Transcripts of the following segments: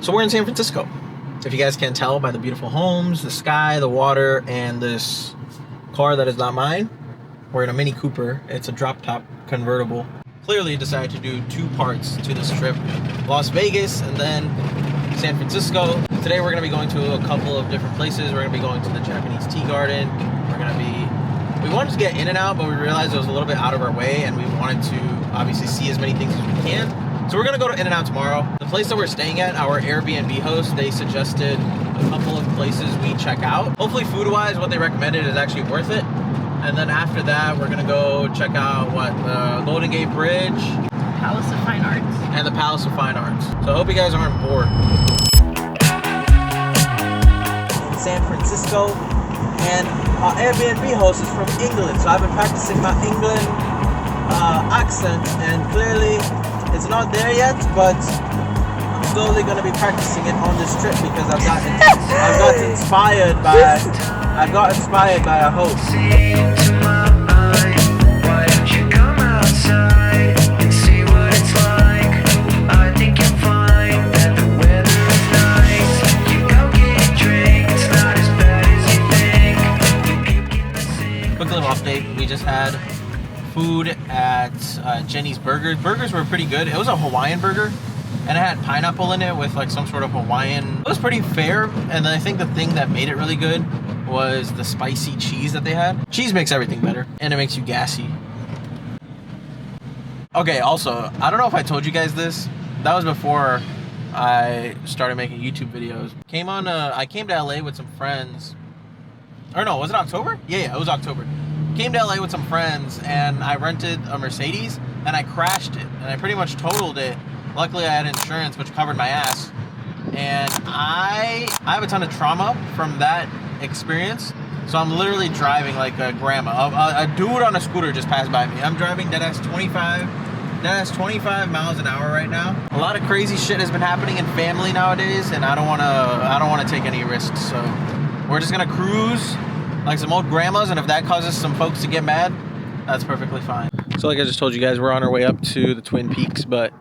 So we're in San Francisco. If you guys can't tell by the beautiful homes, the sky, the water, and this car that is not mine, we're in a Mini Cooper. It's a drop-top convertible. Clearly decided to do 2 parts to this trip. Las Vegas and then San Francisco. Today we're going to be going to a couple of different places. We're going to be going to the Japanese tea garden. We wanted to get in and out, but we realized it was a little bit out of our way, and we wanted to obviously see as many things as we can. So we're gonna go to In and Out tomorrow. The place that we're staying at, our Airbnb host, they suggested a couple of places we check out. Hopefully food-wise, what they recommended is actually worth it. And then after that, we're gonna go check out the Golden Gate Bridge. Palace of Fine Arts. And the Palace of Fine Arts. So I hope you guys aren't bored. In San Francisco, and our Airbnb host is from England. So I've been practicing my England accent, and clearly it's not there yet, but I'm slowly going to be practicing it on this trip because I got inspired by a host. Quick little update. We just had food at Jenny's Burgers. Burgers were pretty good. It was a Hawaiian burger, and it had pineapple in it with like some sort of Hawaiian. It was pretty fair, and then I think the thing that made it really good was the spicy cheese that they had. Cheese makes everything better, and it makes you gassy. Okay, also, I don't know if I told you guys this. That was before I started making YouTube videos. I came to LA with some friends. Or no, was it October? Yeah, it was October. Came to LA with some friends, and I rented a Mercedes, and I crashed it, and I pretty much totaled it. Luckily, I had insurance, which covered my ass, and I have a ton of trauma from that experience, so I'm literally driving like a grandma. A dude on a scooter just passed by me. I'm driving deadass 25 miles an hour right now. A lot of crazy shit has been happening in family nowadays, and I don't want to take any risks, so we're just gonna cruise like some old grandmas, and if that causes some folks to get mad, that's perfectly fine. So like I just told you guys, we're on our way up to the Twin Peaks, but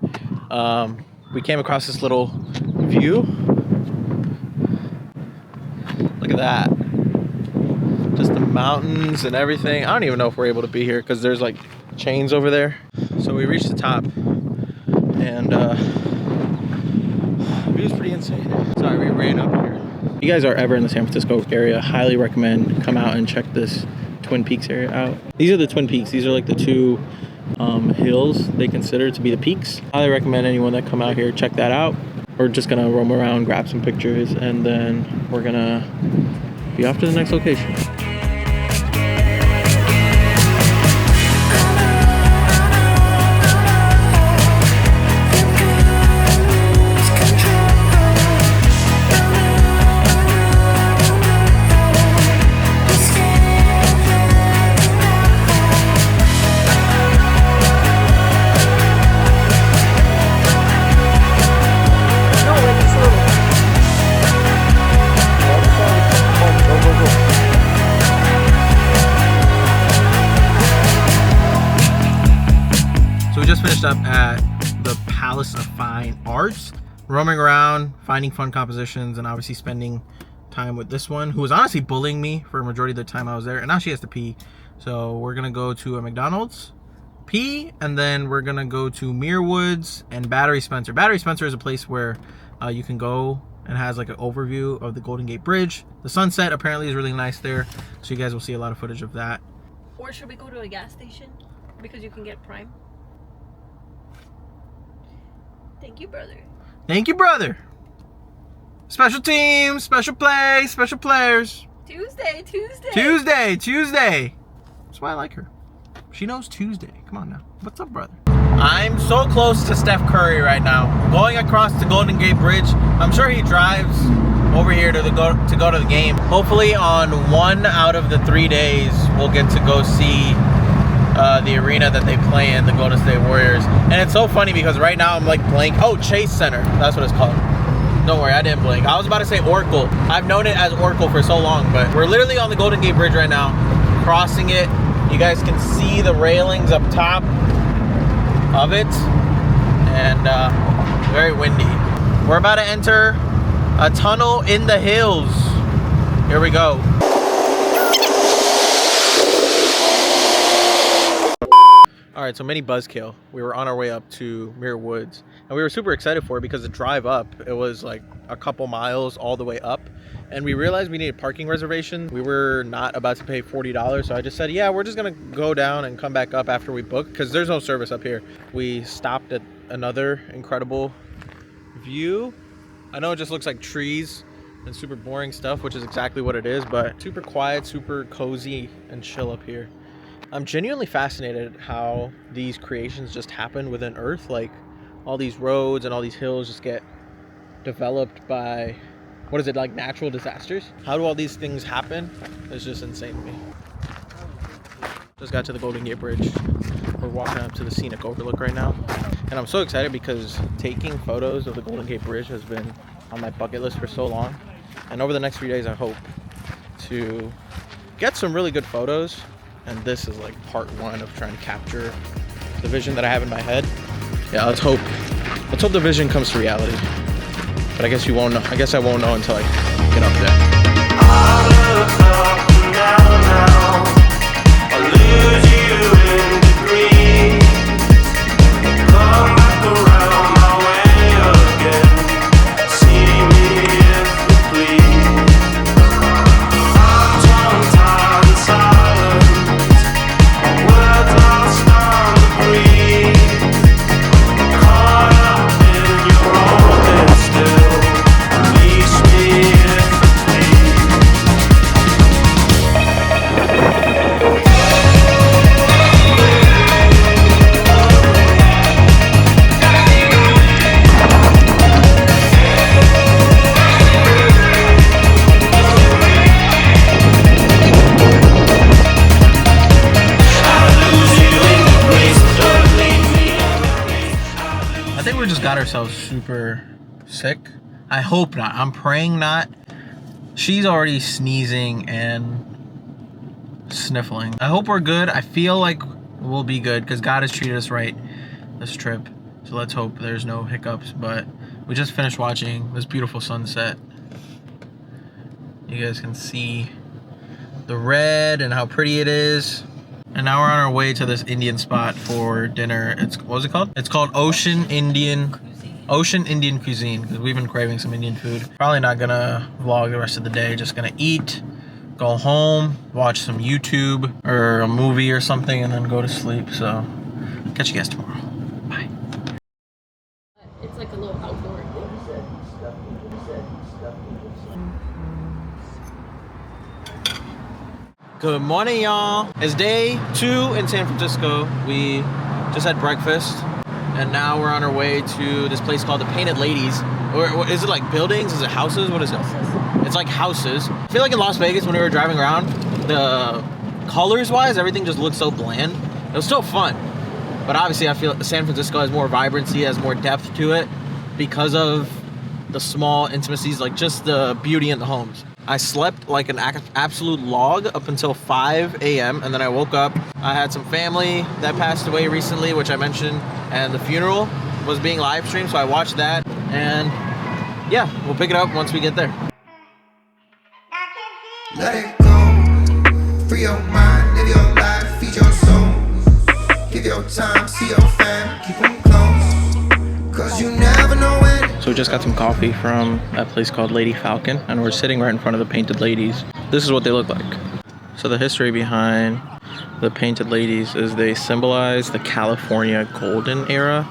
we came across this little view. Look at that. Just the mountains and everything. I don't even know if we're able to be here because there's like chains over there. So we reached the top, and the view's pretty insane. Sorry, we ran up here. If you guys are ever in the San Francisco area, highly recommend come out and check this Twin Peaks area out. These are the Twin Peaks. These are like the 2 hills they consider to be the peaks. Highly recommend anyone that come out here check that out. We're just gonna roam around, grab some pictures, and then we're gonna be off to the next location. Just finished up at the Palace of Fine Arts, roaming around, finding fun compositions, and obviously spending time with this one, who was honestly bullying me for a majority of the time I was there, and now she has to pee. So we're gonna go to a McDonald's, pee, and then we're gonna go to Muirwoods and Battery Spencer. Battery Spencer is a place where you can go and has like an overview of the Golden Gate Bridge. The sunset apparently is really nice there, so you guys will see a lot of footage of that. Or should we go to a gas station? Because you can get Prime. Thank you, brother. Thank you, brother. Special teams, special play, special players. Tuesday. That's why I like her. She knows Tuesday. Come on now. What's up, brother? I'm so close to Steph Curry right now. Going across the Golden Gate Bridge. I'm sure he drives over here to go to the game. Hopefully on 1 out of the 3 days, we'll get to go see the arena that they play in, the Golden State Warriors. And it's so funny because right now I'm like blank. Oh, Chase Center. That's what it's called. Don't worry, I didn't blink. I was about to say Oracle. I've known it as Oracle for so long, but we're literally on the Golden Gate Bridge right now, crossing it. You guys can see the railings up top of it, and very windy. We're about to enter a tunnel in the hills. Here we go. All right, so mini buzzkill. We were on our way up to Muir Woods, and we were super excited for it because the drive up, it was like a couple miles all the way up, and we realized we needed parking reservation. We were not about to pay $40, so I just said, yeah, we're just gonna go down and come back up after we book, because there's no service up here. We stopped at another incredible view. I know it just looks like trees and super boring stuff, which is exactly what it is, but super quiet, super cozy and chill up here. I'm genuinely fascinated how these creations just happen within Earth. Like all these roads and all these hills just get developed by, what is it, like natural disasters? How do all these things happen? It's just insane to me. Just got to the Golden Gate Bridge. We're walking up to the scenic overlook right now. And I'm so excited because taking photos of the Golden Gate Bridge has been on my bucket list for so long. And over the next few days, I hope to get some really good photos. And this is like part one of trying to capture the vision that I have in my head. Yeah, let's hope the vision comes to reality. But I guess you won't know. I guess I won't know until I get up there. I look up and down now. I lose you in the green. Come back around my way again. See me if you please. I'm tongue-tied and silent. Got ourselves super sick. I hope not. I'm praying not. She's already sneezing and sniffling. I hope we're good. I feel like we'll be good because God has treated us right this trip. So let's hope there's no hiccups. But we just finished watching this beautiful sunset. You guys can see the red and how pretty it is. And now we're on our way to this Indian spot for dinner. What was it called? It's called Ocean Indian Cuisine, because we've been craving some Indian food. Probably not gonna vlog the rest of the day. Just gonna eat, go home, watch some YouTube or a movie or something, and then go to sleep. So catch you guys tomorrow. Bye. It's like a little outdoor thing. Good morning, y'all. It's day 2 in San Francisco. We just had breakfast, and now we're on our way to this place called the Painted Ladies. Or is it like buildings? Is it houses? What is it? It's like houses. I feel like in Las Vegas when we were driving around, the colors-wise, everything just looked so bland. It was still fun, but obviously I feel San Francisco has more vibrancy, has more depth to it because of the small intimacies, like just the beauty in the homes. I slept like an absolute log up until 5 a.m. and then I woke up. I had some family that passed away recently, which I mentioned, and the funeral was being live streamed, so I watched that. And yeah, we'll pick it up once we get there. Let it go, free your mind, live your life, feed your soul. Give your time, see your fam, keep them close, cause you never know when. So we just got some coffee from a place called Lady Falcon, and we're sitting right in front of the Painted Ladies. This is what they look like. So the history behind the Painted Ladies is they symbolize the California golden era.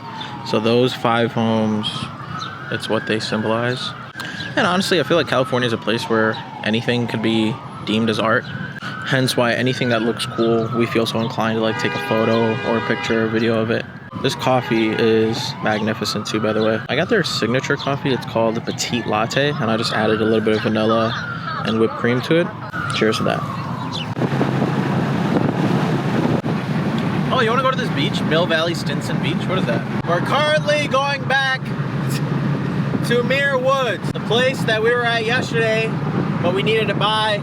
So those 5 homes, that's what they symbolize. And honestly, I feel like California is a place where anything could be deemed as art. Hence why anything that looks cool, we feel so inclined to like take a photo or a picture or video of it. This coffee is magnificent too, by the way. I got their signature coffee. It's called the Petite Latte, and I just added a little bit of vanilla and whipped cream to it. Cheers to that. Oh, you want to go to this beach? Mill Valley Stinson Beach? What is that? We're currently going back to Muir Woods, the place that we were at yesterday, but we needed to buy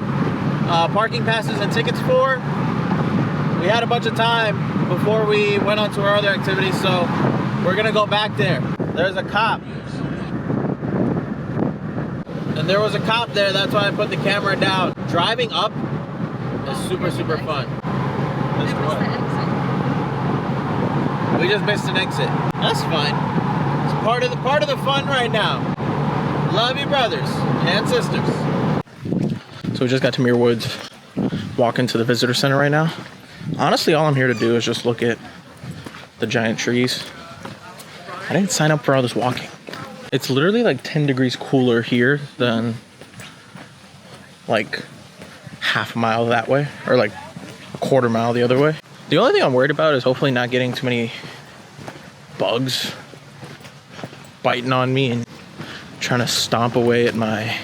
parking passes and tickets for. We had a bunch of time before we went on to our other activities, so we're gonna go back there. There's a cop. And there was a cop there, that's why I put the camera down. Driving up is super fun. Missed what? We just missed an exit. That's fine. It's part of the fun right now. Love you, brothers and sisters. So we just got to Muir Woods. Walking to the visitor center right now. Honestly, all I'm here to do is just look at the giant trees. I didn't sign up for all this walking. It's literally like 10 degrees cooler here than like half a mile that way, or like a quarter mile the other way. The only thing I'm worried about is hopefully not getting too many bugs biting on me and trying to stomp away at my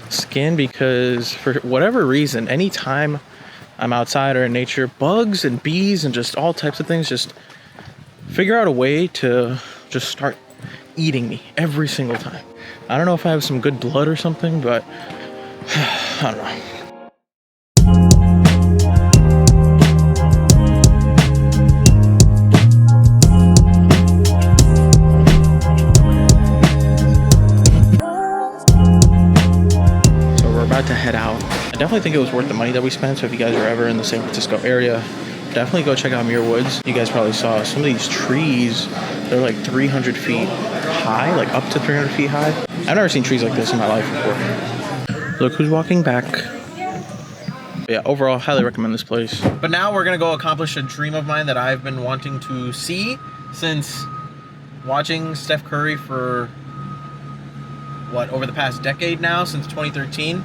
skin, because for whatever reason, anytime I'm outside or in nature, bugs and bees and just all types of things just figure out a way to just start eating me every single time. I don't know if I have some good blood or something, but I don't know. To head out. I definitely think it was worth the money that we spent. So if you guys are ever in the San Francisco area, definitely go check out Muir Woods. You guys probably saw some of these trees. They're like 300 feet high, like up to 300 feet high. I've never seen trees like this in my life before. Look who's walking back. But yeah, overall, highly recommend this place. But now we're gonna go accomplish a dream of mine that I've been wanting to see since watching Steph Curry for over the past decade now, since 2013.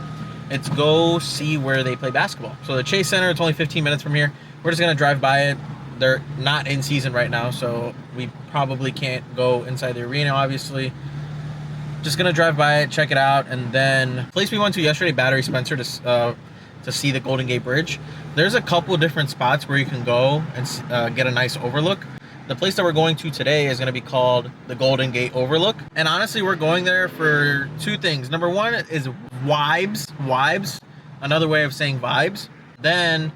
It's go see where they play basketball. So the Chase Center, it's only 15 minutes from here. We're just gonna drive by it. They're not in season right now, so we probably can't go inside the arena, obviously. Just gonna drive by it, check it out, and then the place we went to yesterday, Battery Spencer, to see the Golden Gate Bridge. There's a couple different spots where you can go and get a nice overlook. The place that we're going to today is going to be called the Golden Gate Overlook. And honestly, we're going there for two things. Number one is vibes. Another way of saying vibes. Then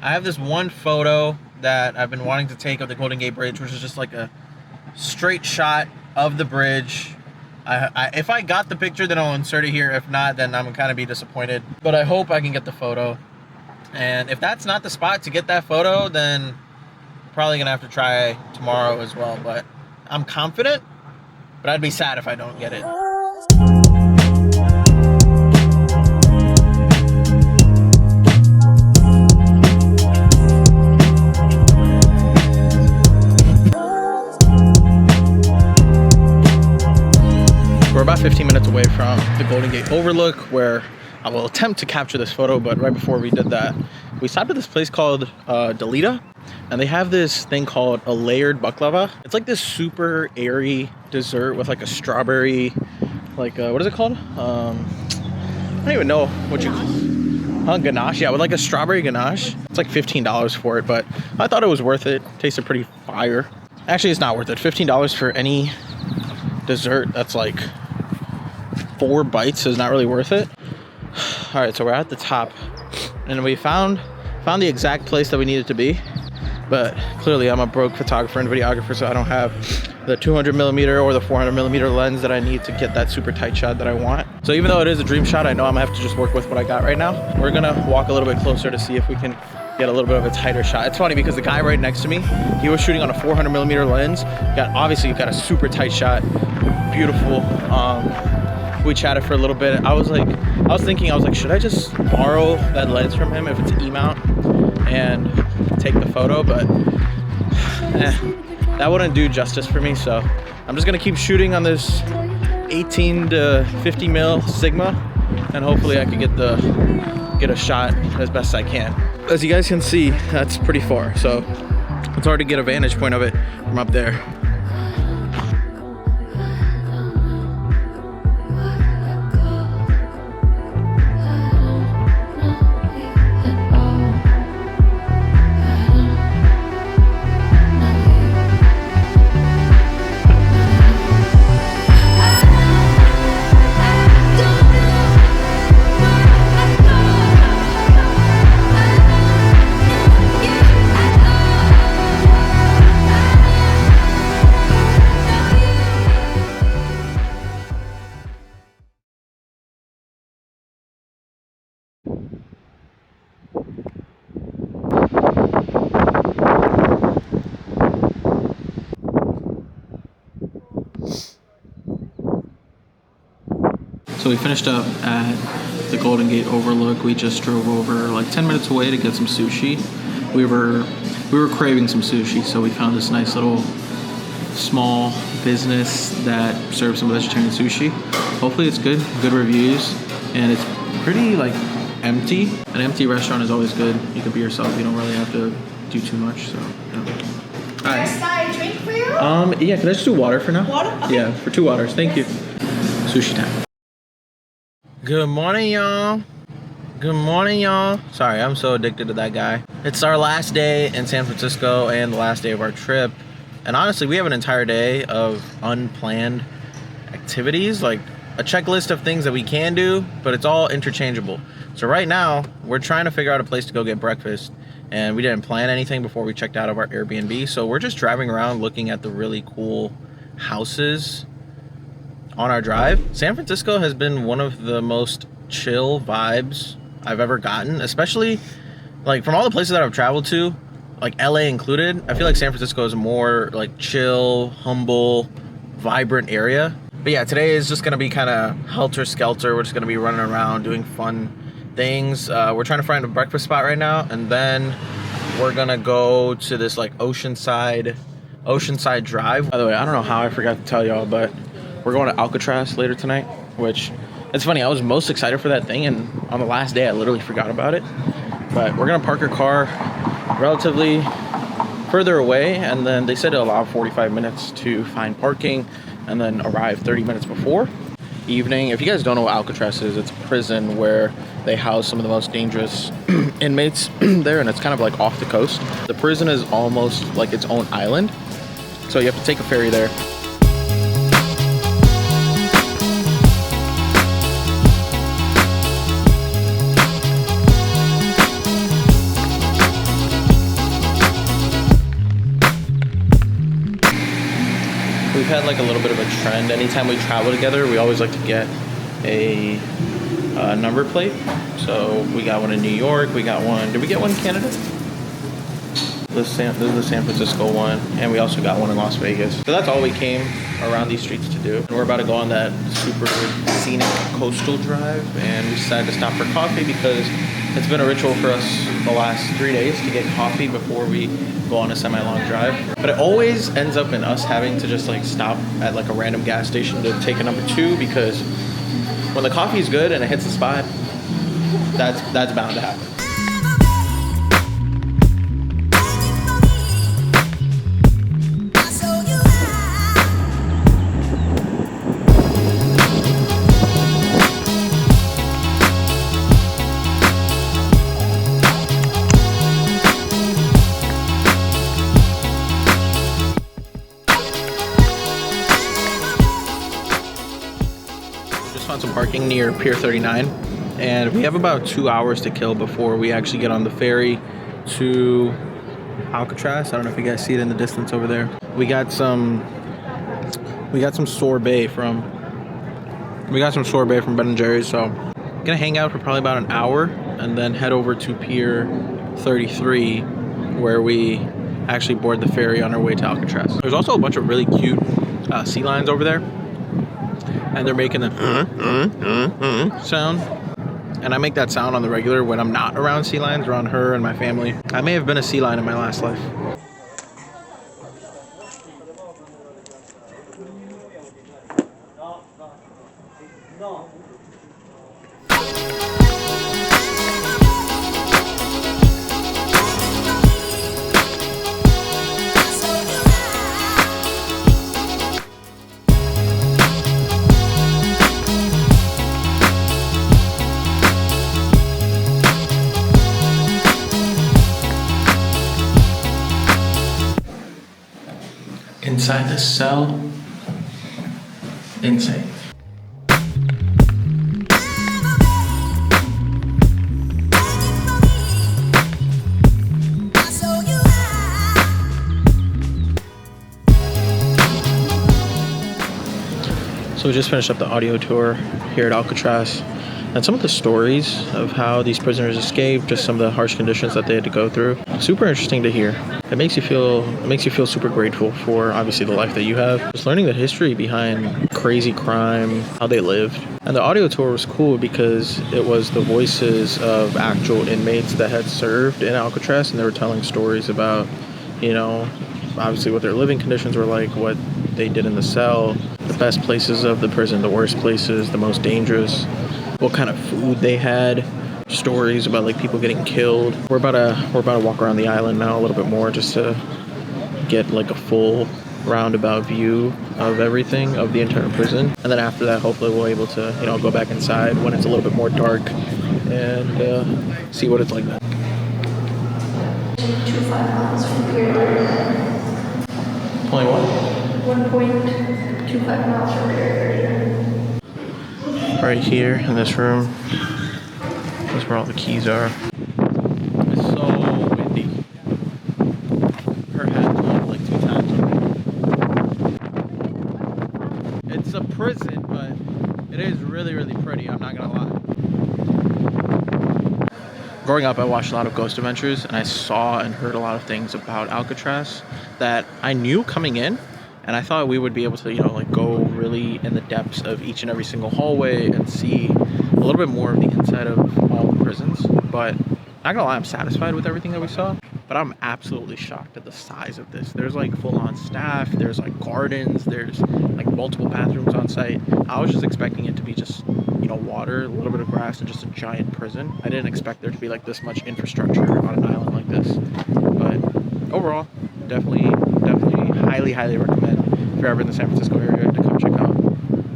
I have this one photo that I've been wanting to take of the Golden Gate Bridge, which is just like a straight shot of the bridge. If I got the picture, then I'll insert it here. If not, then I'm going to kind of be disappointed. But I hope I can get the photo. And if that's not the spot to get that photo, then probably gonna have to try tomorrow as well, but I'm confident, but I'd be sad if I don't get it. We're about 15 minutes away from the Golden Gate Overlook, where I will attempt to capture this photo, but right before we did that, we stopped at this place called Delita. And they have this thing called a layered baklava. It's like this super airy dessert with like a strawberry, like what is it called? I don't even know what you call it. Ganache. Yeah, with like a strawberry ganache. It's like $15 for it, but I thought it was worth it. Tasted pretty fire. Actually, it's not worth it. $15 for any dessert that's like 4 bites is not really worth it. All right, so we're at the top, and we found the exact place that we needed to be. But clearly I'm a broke photographer and videographer, so I don't have the 200mm or the 400mm lens that I need to get that super tight shot that I want. So even though it is a dream shot, I know I'm gonna have to just work with what I got right now. We're gonna walk a little bit closer to see if we can get a little bit of a tighter shot. It's funny because the guy right next to me, he was shooting on a 400mm lens. Obviously got a super tight shot, beautiful. We chatted for a little bit. I was thinking, should I just borrow that lens from him if it's an E-mount and take the photo? But that wouldn't do justice for me, so I'm just gonna keep shooting on this 18 to 50 mil Sigma, and hopefully I can get a shot as best I can. As you guys can see, that's pretty far, so it's hard to get a vantage point of it from up there. So we finished up at the Golden Gate Overlook. We just drove over like 10 minutes away to get some sushi. We were craving some sushi, so we found this nice little small business that serves some vegetarian sushi. Hopefully it's good reviews, and it's pretty like empty. An empty restaurant is always good. You can be yourself. You don't really have to do too much. So yeah. Can I start a drink for you? Yeah, can I just do water for now? Water? Okay. Yeah, for 2 waters. Thank you. Sushi time. Good morning, y'all. Good morning, y'all. Sorry, I'm so addicted to that guy. It's our last day in San Francisco and the last day of our trip. And honestly, we have an entire day of unplanned activities, like a checklist of things that we can do, but it's all interchangeable. So right now, we're trying to figure out a place to go get breakfast, and we didn't plan anything before we checked out of our Airbnb. So we're just driving around looking at the really cool houses on our drive. San Francisco has been one of the most chill vibes I've ever gotten, especially like from all the places that I've traveled to, like LA included. I feel like San Francisco is a more like chill, humble, vibrant area. But yeah, today is just gonna be kind of helter-skelter. We're just gonna be running around doing fun things. We're trying to find a breakfast spot right now, and then we're gonna go to this like Oceanside Drive. By the way, I don't know how I forgot to tell y'all, but we're going to Alcatraz later tonight, which it's funny. I was most excited for that thing, and on the last day, I literally forgot about it. But we're gonna park our car relatively further away, and then they said to allow 45 minutes to find parking, and then arrive 30 minutes before evening. If you guys don't know what Alcatraz is, it's a prison where they house some of the most dangerous inmates there, and it's kind of like off the coast. The prison is almost like its own island, so you have to take a ferry there. We've had like a little bit of a trend. Anytime we travel together, we always like to get a number plate. So we got one in New York. We got one. Did we get one in Canada? This is the San Francisco one, and we also got one in Las Vegas. So that's all we came around these streets to do. And we're about to go on that super scenic coastal drive, and we decided to stop for coffee because it's been a ritual for us the last 3 days to get coffee before we go on a semi-long drive. But it always ends up in us having to just like stop at like a random gas station to take a number 2, because when the coffee is good and it hits the spot, that's bound to happen. Found some parking near Pier 39, and we have about 2 hours to kill before we actually get on the ferry to Alcatraz. I don't know if you guys see it in the distance over there. We got some sorbet from Ben & Jerry's, so I'm gonna hang out for probably about an hour and then head over to Pier 33 where we actually board the ferry on our way to Alcatraz. There's also a bunch of really cute sea lions over there, and they're making the sound, and I make that sound on the regular when I'm not around sea lions, around her and my family. I may have been a sea lion in my last life. Inside the cell, insane. So we just finished up the audio tour here at Alcatraz. and some of the stories of how these prisoners escaped, just some of the harsh conditions that they had to go through. Super interesting to hear. It makes you feel super grateful for obviously the life that you have. Just learning the history behind crazy crime, how they lived. And the audio tour was cool because it was the voices of actual inmates that had served in Alcatraz, and they were telling stories about, you know, obviously what their living conditions were like, what they did in the cell, the best places of the prison, the worst places, the most dangerous, what kind of food they had, stories about like people getting killed. We're about to walk around the island now a little bit more just to get like a full roundabout view of everything, of the entire prison. And then after that, hopefully we'll be able to, you know, go back inside when it's a little bit more dark and see what it's like. 2.25 miles from here. 21. 1.25 miles from here. Right here in this room. That's where all the keys are. It's so windy. Her hat blew like 2 times already. It's a prison, but it is really, really pretty. I'm not gonna lie. Growing up, I watched a lot of Ghost Adventures, and I saw and heard a lot of things about Alcatraz that I knew coming in, and I thought we would be able to, you know, like go really in the depths of each and every single hallway and see a little bit more of the inside of all the prisons. But not gonna lie, I'm satisfied with everything that we saw, but I'm absolutely shocked at the size of this. There's like full-on staff, there's like gardens, there's like multiple bathrooms on site. I was just expecting it to be just, you know, water, a little bit of grass, and just a giant prison. I didn't expect there to be like this much infrastructure on an island like this. But overall, definitely highly recommend if you're ever in the San Francisco area to come check out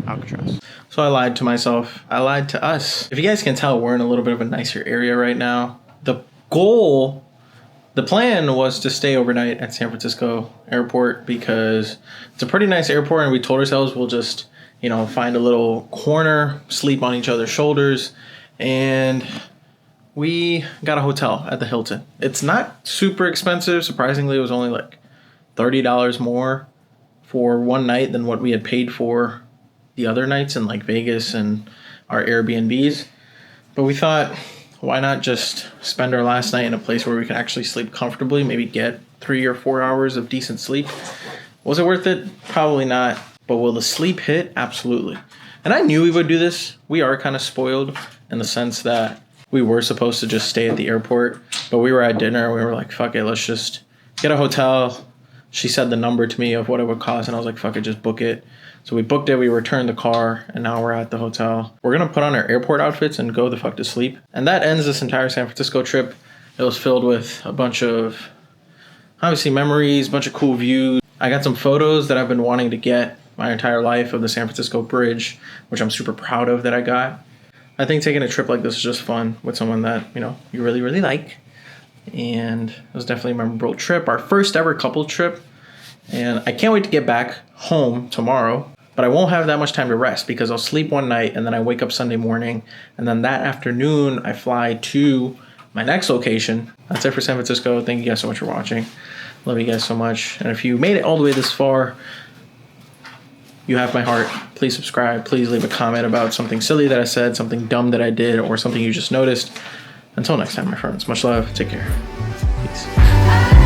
Alcatraz. So I lied to myself. I lied to us. If you guys can tell, we're in a little bit of a nicer area right now. The plan was to stay overnight at San Francisco airport because it's a pretty nice airport, and we told ourselves we'll just, you know, find a little corner, sleep on each other's shoulders, and we got a hotel at the Hilton. It's not super expensive. Surprisingly, it was only like $30 more for one night than what we had paid for the other nights in like Vegas and our Airbnbs. But we thought, why not just spend our last night in a place where we can actually sleep comfortably, maybe get 3 or 4 hours of decent sleep. Was it worth it? Probably not. But will the sleep hit? Absolutely. And I knew we would do this. We are kind of spoiled in the sense that we were supposed to just stay at the airport, but we were at dinner and we were like, fuck it, let's just get a hotel. She said the number to me of what it would cost, and I was like, fuck it, just book it. So we booked it, we returned the car, and now we're at the hotel. We're gonna put on our airport outfits and go the fuck to sleep. And that ends this entire San Francisco trip. It was filled with a bunch of, obviously, memories, a bunch of cool views. I got some photos that I've been wanting to get my entire life of the San Francisco Bridge, which I'm super proud of that I got. I think taking a trip like this is just fun with someone that, you know, you really, really like. And it was definitely a memorable trip, our first ever couple trip. And I can't wait to get back home tomorrow, but I won't have that much time to rest because I'll sleep one night and then I wake up Sunday morning, and then that afternoon I fly to my next location. That's it for San Francisco. Thank you guys so much for watching. Love you guys so much. And if you made it all the way this far, you have my heart. Please subscribe. Please leave a comment about something silly that I said, something dumb that I did, or something you just noticed. Until next time, my friends, much love. Take care. Peace.